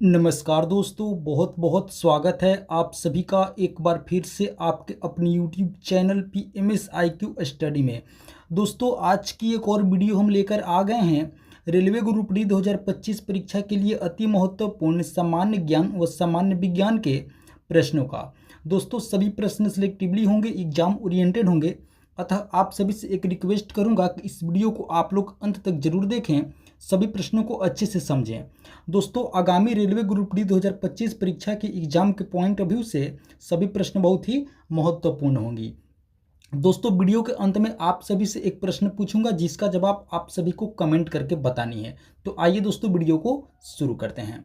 नमस्कार दोस्तों, बहुत बहुत स्वागत है आप सभी का एक बार फिर से आपके अपने YouTube चैनल PMSIQ स्टडी में। दोस्तों, आज की एक और वीडियो हम लेकर आ गए हैं रेलवे ग्रुप डी 2025 परीक्षा के लिए अति महत्वपूर्ण सामान्य ज्ञान व सामान्य विज्ञान के प्रश्नों का। दोस्तों, सभी प्रश्न सिलेक्टिवली होंगे, एग्जाम ओरिएंटेड होंगे, अतः आप सभी से एक रिक्वेस्ट करूंगा कि इस वीडियो को आप लोग अंत तक जरूर देखें, सभी प्रश्नों को अच्छे से समझें। दोस्तों, आगामी रेलवे ग्रुप डी 2025 परीक्षा के एग्जाम के पॉइंट ऑफ व्यू से सभी प्रश्न बहुत ही महत्वपूर्ण होंगी। दोस्तों, वीडियो के अंत में आप सभी से एक प्रश्न पूछूंगा जिसका जवाब आप सभी को कमेंट करके बतानी है। तो आइए दोस्तों, वीडियो को शुरू करते हैं।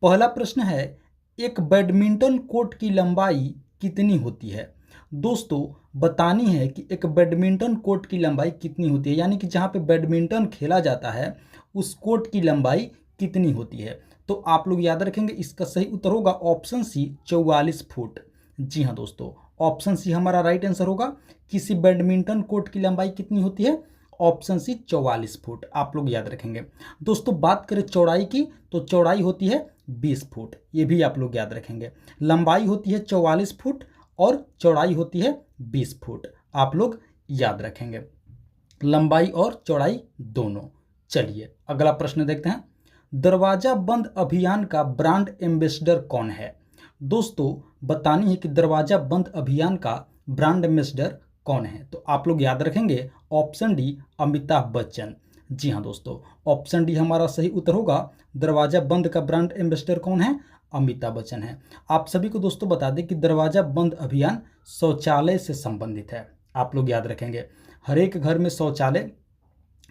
पहला प्रश्न है, एक बैडमिंटन कोर्ट की लंबाई कितनी होती है? दोस्तों, बतानी है कि एक बैडमिंटन कोर्ट की लंबाई कितनी होती है, यानी कि जहाँ पे बैडमिंटन खेला जाता है उस कोर्ट की लंबाई कितनी होती है। तो आप लोग याद रखेंगे, इसका सही उत्तर होगा ऑप्शन सी, 44 फुट। जी हाँ दोस्तों, ऑप्शन सी हमारा राइट आंसर होगा। किसी बैडमिंटन कोर्ट की लंबाई कितनी होती है? ऑप्शन सी, 44 फुट। आप लोग याद रखेंगे। दोस्तों, बात करें चौड़ाई की तो चौड़ाई होती है 20 फुट, ये भी आप लोग याद रखेंगे। लंबाई होती है 44 फुट और चौड़ाई होती है 20 फुट, आप लोग याद रखेंगे, लंबाई और चौड़ाई दोनों। चलिए अगला प्रश्न देखते हैं। दरवाजा बंद अभियान का ब्रांड एम्बेसडर कौन है? दोस्तों, बतानी है कि दरवाजा बंद अभियान का ब्रांड एम्बेसडर कौन है। तो आप लोग याद रखेंगे ऑप्शन डी, अमिताभ बच्चन। जी हाँ दोस्तों, ऑप्शन डी हमारा सही उत्तर होगा। दरवाजा बंद का ब्रांड एम्बेसडर कौन है? अमिताभ बच्चन है। आप सभी को दोस्तों बता दें कि दरवाजा बंद अभियान शौचालय से संबंधित है। आप लोग याद रखेंगे, हर एक घर में शौचालय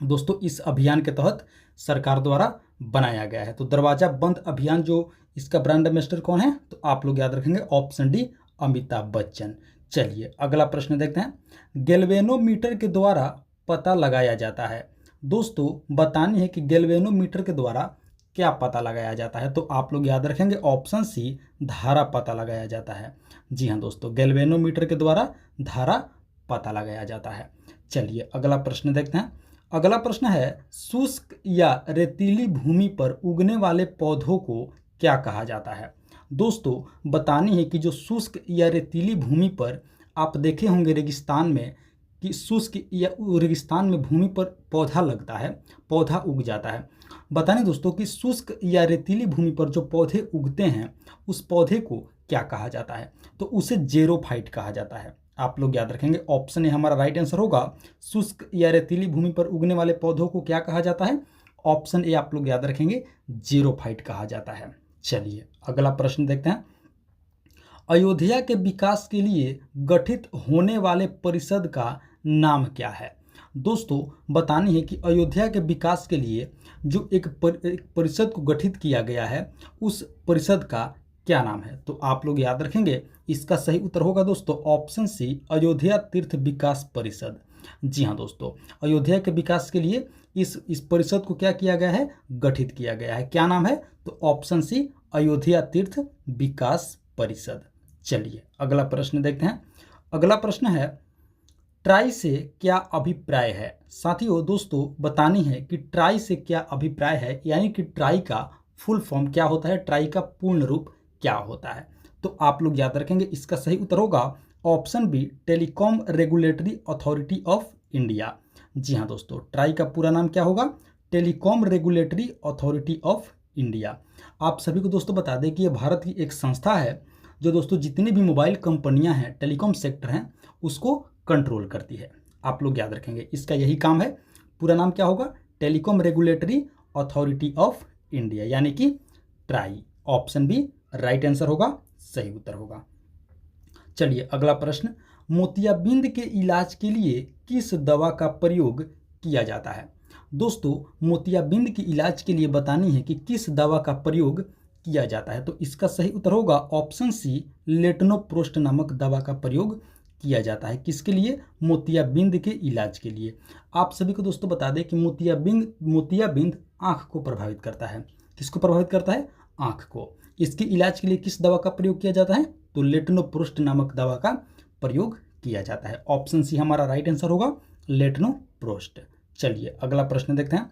दोस्तों इस अभियान के तहत सरकार द्वारा बनाया गया है। तो दरवाजा बंद अभियान जो इसका ब्रांड एम्बेसडर कौन है? तो आप लोग याद रखेंगे ऑप्शन डी, अमिताभ बच्चन। चलिए अगला प्रश्न देखते हैं। गैल्वेनोमीटर के द्वारा पता लगाया जाता है। दोस्तों, बतानी है कि गैल्वेनोमीटर के द्वारा क्या पता लगाया जाता है। तो आप लोग याद रखेंगे ऑप्शन सी, धारा पता लगाया जाता है। जी हाँ दोस्तों, गैल्वेनोमीटर के द्वारा धारा पता लगाया जाता है। चलिए अगला प्रश्न देखते हैं। अगला प्रश्न है, शुष्क या रेतीली भूमि पर उगने वाले पौधों को क्या कहा जाता है? दोस्तों, बतानी है कि जो शुष्क या रेतीली भूमि पर आप देखे होंगे रेगिस्तान में कि शुष्क या रेगिस्तान में भूमि पर पौधा लगता है, पौधा उग जाता है। बताने दोस्तों कि शुष्क या रेतीली भूमि पर जो पौधे उगते हैं उस पौधे को क्या कहा जाता है? तो उसे जेरोफाइट कहा जाता है। आप लोग याद रखेंगे ऑप्शन ए हमारा राइट आंसर होगा। शुष्क या रेतीली भूमि पर उगने वाले पौधों को क्या कहा जाता है? ऑप्शन ए आप लोग याद रखेंगे, जेरोफाइट कहा जाता है। चलिए अगला प्रश्न देखते हैं। अयोध्या के विकास के लिए गठित होने वाले परिषद का नाम क्या है? दोस्तों, बतानी है कि अयोध्या के विकास के लिए जो एक परिषद को गठित किया गया है उस परिषद का क्या नाम है? तो आप लोग याद रखेंगे, इसका सही उत्तर होगा दोस्तों ऑप्शन सी, अयोध्या तीर्थ विकास परिषद। जी हाँ दोस्तों, अयोध्या के विकास के लिए इस परिषद को क्या किया गया है? गठित किया गया है। क्या नाम है? तो ऑप्शन सी, अयोध्या तीर्थ विकास परिषद। चलिए अगला प्रश्न देखते हैं। अगला प्रश्न है, ट्राई से क्या अभिप्राय है? साथियों, दोस्तों बतानी है कि ट्राई से क्या अभिप्राय है, यानी कि ट्राई का फुल फॉर्म क्या होता है, ट्राई का पूर्ण रूप क्या होता है? तो आप लोग याद रखेंगे, इसका सही उत्तर होगा option B, telecom regulatory authority of India. जी हाँ दोस्तों, ट्राई का पूरा नाम क्या होगा? Telecom regulatory authority of India. आप सभी को दोस्तों बता दें कि यह भारत की एक संस्था है जो दोस्तों जितनी भी मोबाइल कंपनियां हैं, टेलीकॉम सेक्टर हैं, उसको कंट्रोल करती है। आप लोग याद रखेंगे, इसका यही काम है। पूरा नाम क्या होगा? Telecom regulatory authority of India, यानी कि TRAI. Option B right answer होगा, सही उत्तर होगा। चलिए अगला प्रश्न, मोतियाबिंद के इलाज के लिए किस दवा का प्रयोग किया जाता है? दोस्तों, मोतियाबिंद के इलाज के लिए बतानी है कि किस दवा का प्रयोग किया जाता है। तो इसका सही उत्तर होगा ऑप्शन सी, लेटनोप्रोस्ट नामक दवा का प्रयोग किया जाता है। किसके लिए? मोतियाबिंद के इलाज के लिए। आप सभी को दोस्तों बता दें कि मोतियाबिंद आँख को प्रभावित करता है। किसको प्रभावित करता है? आँख को। इसके इलाज के लिए किस दवा का प्रयोग किया जाता है? तो लेटनोप्रोस्ट नामक दवा का प्रयोग किया जाता है। ऑप्शन सी हमारा राइट आंसर होगा, लेटनोप्रोस्ट। चलिए अगला प्रश्न देखते हैं।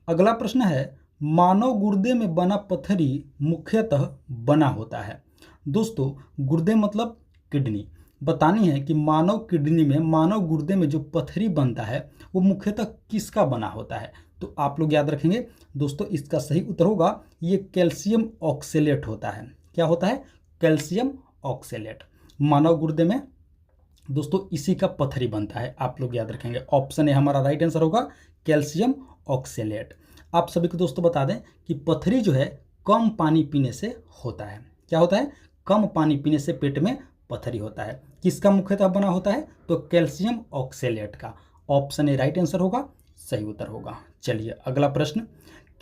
अगला प्रश्न है, मानव गुर्दे में बना पथरी मुख्यतः बना होता है। दोस्तों गुर्दे मतलब किडनी। बतानी है कि मानव किडनी में, मानव गुर्दे में जो पथरी बनता है वो मुख्यतः किसका बना होता है। तो आप लोग याद रखेंगे दोस्तों, इसका सही उत्तर होगा ये कैल्शियम ऑक्सेलेट होता है। क्या होता है? Calcium oxalate. मानव गुर्दे में दोस्तों इसी का पथरी बनता है, आप लोग याद रखेंगे। ऑप्शन ए हमारा राइट आंसर होगा, कैल्शियम ऑक्सेलेट। आप सभी को दोस्तों बता दें कि पथरी जो है कम पानी पीने से होता है। क्या होता है? कम पानी पीने से पेट में पथरी होता है। किसका मुख्यतः बना होता है? तो कैल्शियम ऑक्सेलेट का। ऑप्शन ए राइट आंसर होगा, सही उत्तर होगा। चलिए अगला प्रश्न,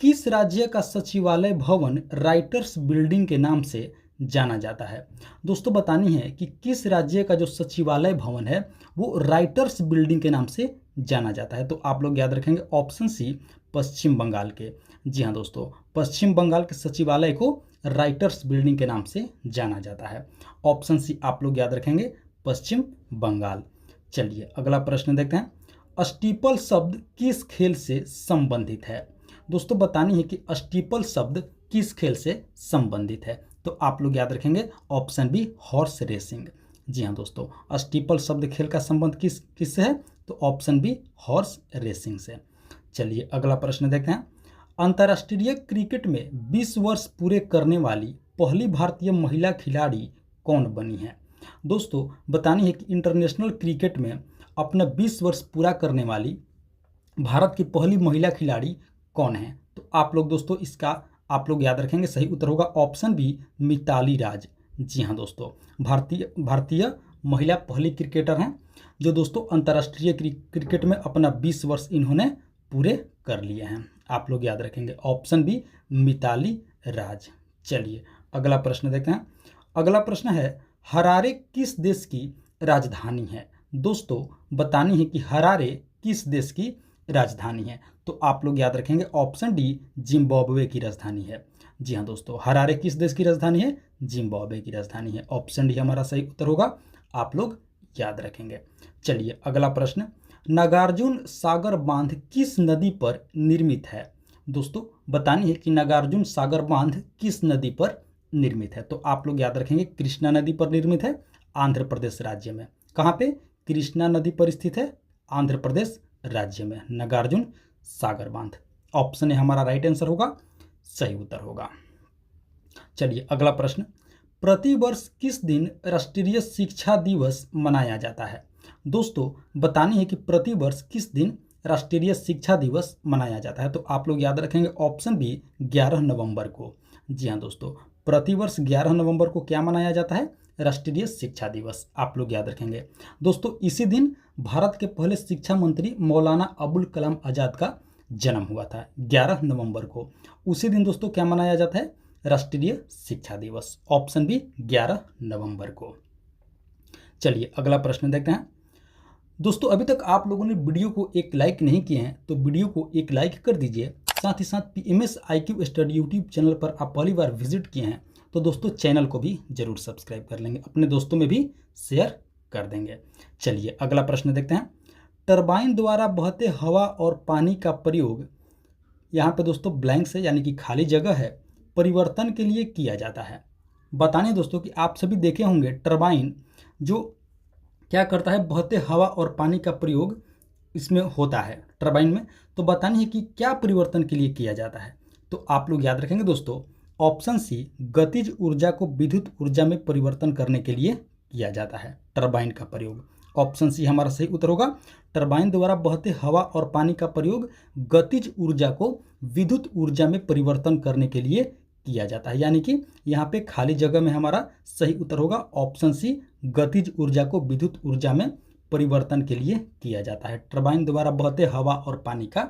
किस राज्य का सचिवालय भवन राइटर्स बिल्डिंग के नाम से जाना जाता है? दोस्तों बतानी है कि किस राज्य का जो सचिवालय भवन है वो राइटर्स बिल्डिंग के नाम से जाना जाता है। तो आप लोग याद रखेंगे ऑप्शन सी, पश्चिम बंगाल के। जी हाँ दोस्तों, पश्चिम बंगाल के सचिवालय को राइटर्स बिल्डिंग के नाम से जाना जाता है। ऑप्शन सी आप लोग याद रखेंगे, पश्चिम बंगाल। चलिए अगला प्रश्न देखते हैं। स्टीपल शब्द किस खेल से संबंधित है? दोस्तों बतानी है कि स्टीपल शब्द किस खेल से संबंधित है। तो आप लोग याद रखेंगे ऑप्शन बी, हॉर्स रेसिंग। जी हाँ दोस्तों, स्टीपल शब्द खेल का संबंध किससे है? तो ऑप्शन बी, हॉर्स रेसिंग से। चलिए अगला प्रश्न देखते हैं। अंतर्राष्ट्रीय क्रिकेट में 20 वर्ष पूरे करने वाली पहली भारतीय महिला खिलाड़ी कौन बनी है? दोस्तों बतानी है कि इंटरनेशनल क्रिकेट में अपना 20 वर्ष पूरा करने वाली भारत की पहली महिला खिलाड़ी कौन है? तो आप लोग दोस्तों इसका आप लोग याद रखेंगे, सही उत्तर होगा ऑप्शन बी, मिताली राज। जी हाँ दोस्तों, भारतीय महिला पहली क्रिकेटर हैं जो दोस्तों अंतर्राष्ट्रीय क्रिकेट में अपना 20 वर्ष इन्होंने पूरे कर लिए हैं। आप लोग याद रखेंगे ऑप्शन बी, मिताली राज। चलिए अगला प्रश्न देखते हैं। अगला प्रश्न है, हरारे किस देश की राजधानी है? दोस्तों बतानी है कि हरारे किस देश की राजधानी है। तो आप लोग याद रखेंगे ऑप्शन डी, जिम्बाब्वे की राजधानी है। जी हाँ दोस्तों, हरारे किस देश की राजधानी है? जिम्बाब्वे की राजधानी है। ऑप्शन डी हमारा सही उत्तर होगा, आप लोग याद रखेंगे। चलिए अगला प्रश्न, नागार्जुन सागर बांध किस नदी पर निर्मित है? दोस्तों बतानी है कि नागार्जुन सागर बांध किस नदी पर निर्मित है। तो आप लोग याद रखेंगे कृष्णा नदी पर निर्मित है, आंध्र प्रदेश राज्य में। कहाँ पे? कृष्णा नदी पर स्थित है, आंध्र प्रदेश राज्य में नागार्जुन सागर बांध। ऑप्शन ए हमारा राइट आंसर होगा, सही उत्तर होगा। चलिए अगला प्रश्न, प्रतिवर्ष किस दिन राष्ट्रीय शिक्षा दिवस मनाया जाता है? दोस्तों बतानी है कि प्रतिवर्ष किस दिन राष्ट्रीय शिक्षा दिवस मनाया जाता है। तो आप लोग याद रखेंगे ऑप्शन बी, 11 नवंबर को। जी हाँ दोस्तों, प्रतिवर्ष 11 नवंबर को क्या मनाया जाता है? राष्ट्रीय शिक्षा दिवस। आप लोग याद रखेंगे दोस्तों, इसी दिन भारत के पहले शिक्षा मंत्री मौलाना अबुल कलाम आज़ाद का जन्म हुआ था, 11 नवंबर को। उसी दिन दोस्तों क्या मनाया जाता है? राष्ट्रीय शिक्षा दिवस। ऑप्शन बी, 11 नवंबर को। चलिए अगला प्रश्न देखते हैं। दोस्तों अभी तक आप लोगों ने वीडियो को एक लाइक नहीं किए हैं तो वीडियो को एक लाइक कर दीजिए। साथ ही साथ PMS IQ study YouTube channel पर आप पहली बार विजिट किए हैं तो दोस्तों चैनल को भी जरूर सब्सक्राइब कर लेंगे, अपने दोस्तों में भी शेयर कर देंगे। चलिए अगला प्रश्न देखते हैं। टरबाइन द्वारा बहते हवा और पानी का प्रयोग, यहाँ पे दोस्तों ब्लैंक से यानी कि खाली जगह है, परिवर्तन के लिए किया जाता है। बताने दोस्तों कि आप सभी देखे होंगे टरबाइन जो क्या करता है, बहते हवा और पानी का प्रयोग इसमें होता है टरबाइन में। तो बतानी है कि क्या परिवर्तन के लिए किया जाता है। तो आप लोग याद रखेंगे दोस्तों ऑप्शन सी, गतिज ऊर्जा को विद्युत ऊर्जा में परिवर्तन करने के लिए किया जाता है टरबाइन का प्रयोग। ऑप्शन सी हमारा सही उत्तर होगा, टरबाइन द्वारा बहते हवा और पानी का प्रयोग गतिज ऊर्जा को विद्युत ऊर्जा में परिवर्तन करने के लिए किया जाता है। यानी कि यहाँ पे खाली जगह में हमारा सही उत्तर होगा ऑप्शन सी, गतिज ऊर्जा को विद्युत ऊर्जा में परिवर्तन के लिए किया जाता है, टरबाइन द्वारा बहते हवा और पानी का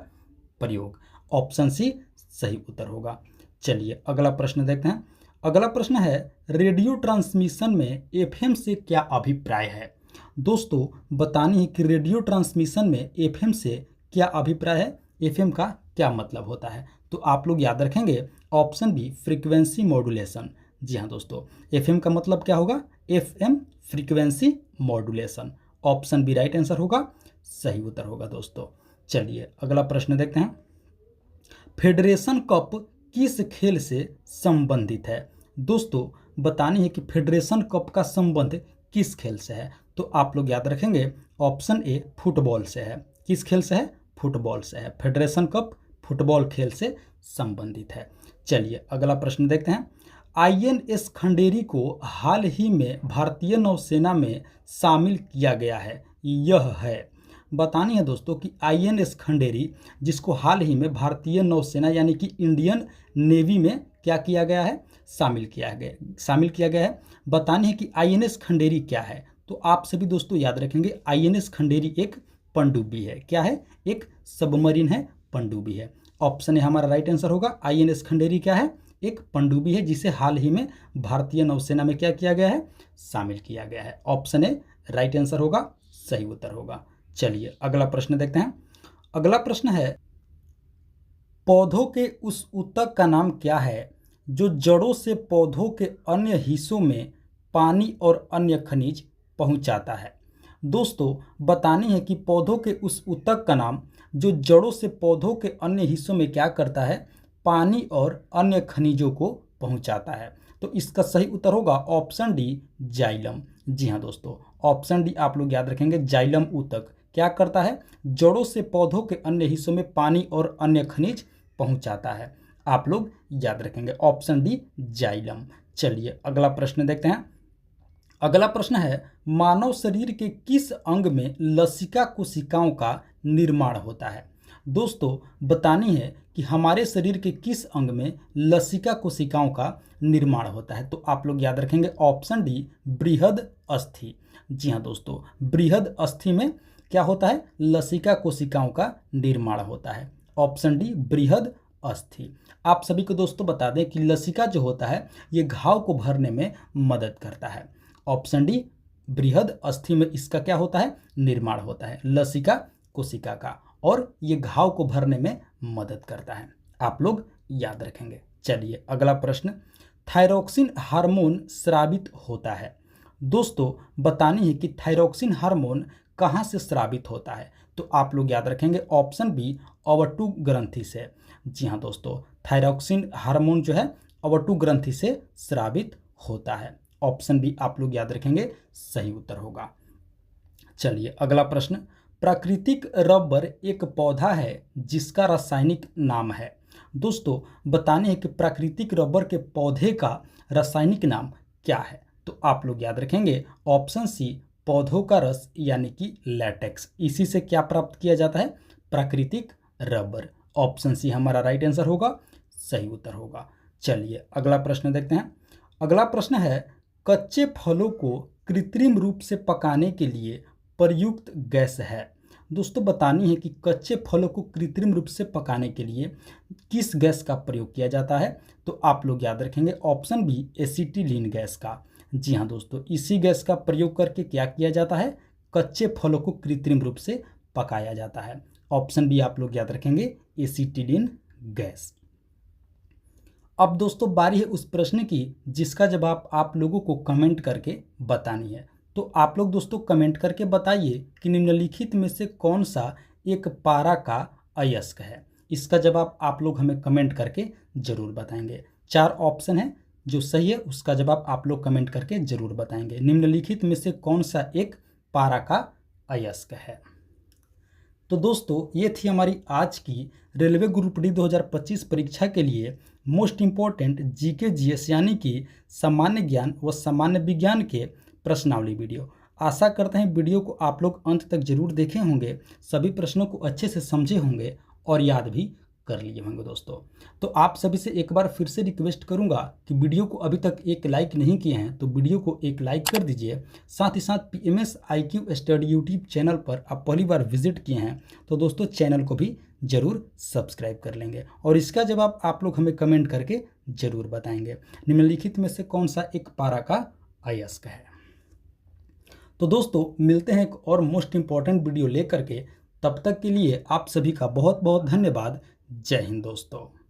प्रयोग। ऑप्शन सी सही उत्तर होगा। चलिए अगला प्रश्न देखते हैं। अगला प्रश्न है, रेडियो ट्रांसमिशन में FM से क्या अभिप्राय है? दोस्तों बतानी है कि रेडियो ट्रांसमिशन में FM से क्या अभिप्राय है, FM का क्या मतलब होता है। तो आप लोग याद रखेंगे ऑप्शन बी, फ्रीक्वेंसी मॉड्यूलेशन। जी हाँ दोस्तों, FM का मतलब क्या होगा? FM frequency modulation. Option B right answer होगा, सही उत्तर होगा दोस्तों। चलिए अगला प्रश्न देखते हैं। फेडरेशन कप किस खेल से संबंधित है? दोस्तों बतानी है कि फेडरेशन कप का संबंध किस खेल से है। तो आप लोग याद रखेंगे ऑप्शन ए फुटबॉल से है। किस खेल से है? फुटबॉल से है। फेडरेशन कप फुटबॉल खेल से संबंधित है। चलिए अगला प्रश्न देखते हैं। आईएनएस खंडेरी को हाल ही में भारतीय नौसेना में शामिल किया गया है। यह है, बतानी है दोस्तों कि आईएनएस खंडेरी जिसको हाल ही में भारतीय नौसेना यानी कि इंडियन नेवी में क्या किया गया है? शामिल किया गया है। बतानी है कि आईएनएस खंडेरी क्या है। तो आप सभी दोस्तों याद रखेंगे आईएनएस खंडेरी एक पनडुब्बी है। क्या है? एक सबमरीन है, पनडुब्बी है। ऑप्शन ए हमारा राइट आंसर होगा। आईएनएस खंडेरी क्या है? एक पनडुब्बी है जिसे हाल ही में भारतीय नौसेना में क्या किया गया है? शामिल किया गया है। ऑप्शन ए राइट आंसर होगा, सही उत्तर होगा। चलिए अगला प्रश्न देखते हैं। अगला प्रश्न है, पौधों के उस ऊतक का नाम क्या है जो जड़ों से पौधों के अन्य हिस्सों में पानी और अन्य खनिज पहुंचाता है? दोस्तों बतानी है कि पौधों के उस ऊतक का नाम जो जड़ों से पौधों के अन्य हिस्सों में क्या करता है? पानी और अन्य खनिजों को पहुंचाता है। तो इसका सही उत्तर होगा ऑप्शन डी, जाइलम। जी हाँ दोस्तों, ऑप्शन डी आप लोग याद रखेंगे। जाइलम ऊतक क्या करता है? जड़ों से पौधों के अन्य हिस्सों में पानी और अन्य खनिज पहुंचाता है। आप लोग याद रखेंगे ऑप्शन डी, जाइलम। चलिए अगला प्रश्न देखते हैं। अगला प्रश्न है, मानव शरीर के किस अंग में लसिका कोशिकाओं का निर्माण होता है? दोस्तों बतानी है कि हमारे शरीर के किस अंग में लसिका कोशिकाओं का निर्माण होता है। तो आप लोग याद रखेंगे ऑप्शन डी, बृहद अस्थि। जी हाँ दोस्तों, बृहद अस्थि में क्या होता है? लसिका कोशिकाओं का निर्माण होता है। ऑप्शन डी, बृहद अस्थि। आप सभी को दोस्तों बता दें कि लसिका जो होता है ये घाव को भरने में मदद करता है। ऑप्शन डी, बृहद अस्थि में इसका क्या होता है? निर्माण होता है लसिका कोशिका का, और ये घाव को भरने में मदद करता है। आप लोग याद रखेंगे। चलिए अगला प्रश्न, थायरोक्सिन हार्मोन स्रावित होता है। दोस्तों बतानी है कि थायरोक्सिन हार्मोन कहाँ से स्रावित होता है। तो आप लोग याद रखेंगे ऑप्शन बी, अवटु ग्रंथि से। जी हाँ दोस्तों, थायरोक्सिन हार्मोन जो है अवटु ग्रंथि से स्रावित होता है। ऑप्शन बी आप लोग याद रखेंगे, सही उत्तर होगा। चलिए अगला प्रश्न, प्राकृतिक रबर एक पौधा है जिसका रासायनिक नाम है। दोस्तों बताने है कि प्राकृतिक रबर के पौधे का रासायनिक नाम क्या है। तो आप लोग याद रखेंगे ऑप्शन सी, पौधों का रस यानी कि लैटेक्स। इसी से क्या प्राप्त किया जाता है? प्राकृतिक रबर। ऑप्शन सी हमारा राइट आंसर होगा, सही उत्तर होगा। चलिए अगला प्रश्न देखते हैं। अगला प्रश्न है, कच्चे फलों को कृत्रिम रूप से पकाने के लिए प्रयुक्त गैस है। दोस्तों बतानी है कि कच्चे फलों को कृत्रिम रूप से पकाने के लिए किस गैस का प्रयोग किया जाता है। तो आप लोग याद रखेंगे ऑप्शन बी, एसिटिलीन गैस का। जी हाँ दोस्तों, इसी गैस का प्रयोग करके क्या किया जाता है? कच्चे फलों को कृत्रिम रूप से पकाया जाता है। ऑप्शन बी आप लोग याद रखेंगे, एसिटिलीन गैस। अब दोस्तों बारी है उस प्रश्न की जिसका जवाब आप लोगों को कमेंट करके बतानी है। तो आप लोग दोस्तों कमेंट करके बताइए कि निम्नलिखित में से कौन सा एक पारा का अयस्क है। इसका जवाब आप लोग हमें कमेंट करके जरूर बताएंगे। 4 ऑप्शन है, जो सही है उसका जवाब आप लोग कमेंट करके जरूर बताएंगे। निम्नलिखित में से कौन सा एक पारा का अयस्क है। तो दोस्तों ये थी हमारी आज की रेलवे ग्रुप डी 2025 परीक्षा के लिए मोस्ट इम्पॉर्टेंट जीके जीएस यानी कि सामान्य ज्ञान व सामान्य विज्ञान के प्रश्नावली वीडियो। आशा करते हैं वीडियो को आप लोग अंत तक जरूर देखे होंगे, सभी प्रश्नों को अच्छे से समझे होंगे और याद भी कर लिए होंगे दोस्तों। तो आप सभी से एक बार फिर से रिक्वेस्ट करूंगा कि वीडियो को अभी तक एक लाइक नहीं किए हैं तो वीडियो को एक लाइक कर दीजिए। साथ ही साथ PMS IQ study YouTube channel पर आप पहली बार विजिट किए हैं तो दोस्तों चैनल को भी जरूर सब्सक्राइब कर लेंगे और इसका जवाब आप लोग हमें कमेंट करके जरूर बताएंगे। निम्नलिखित में से कौन सा एक पारा का अयस्क है। तो दोस्तों मिलते हैं एक और मोस्ट इंपॉर्टेंट वीडियो लेकर के, तब तक के लिए आप सभी का बहुत बहुत धन्यवाद। जय हिंद दोस्तों।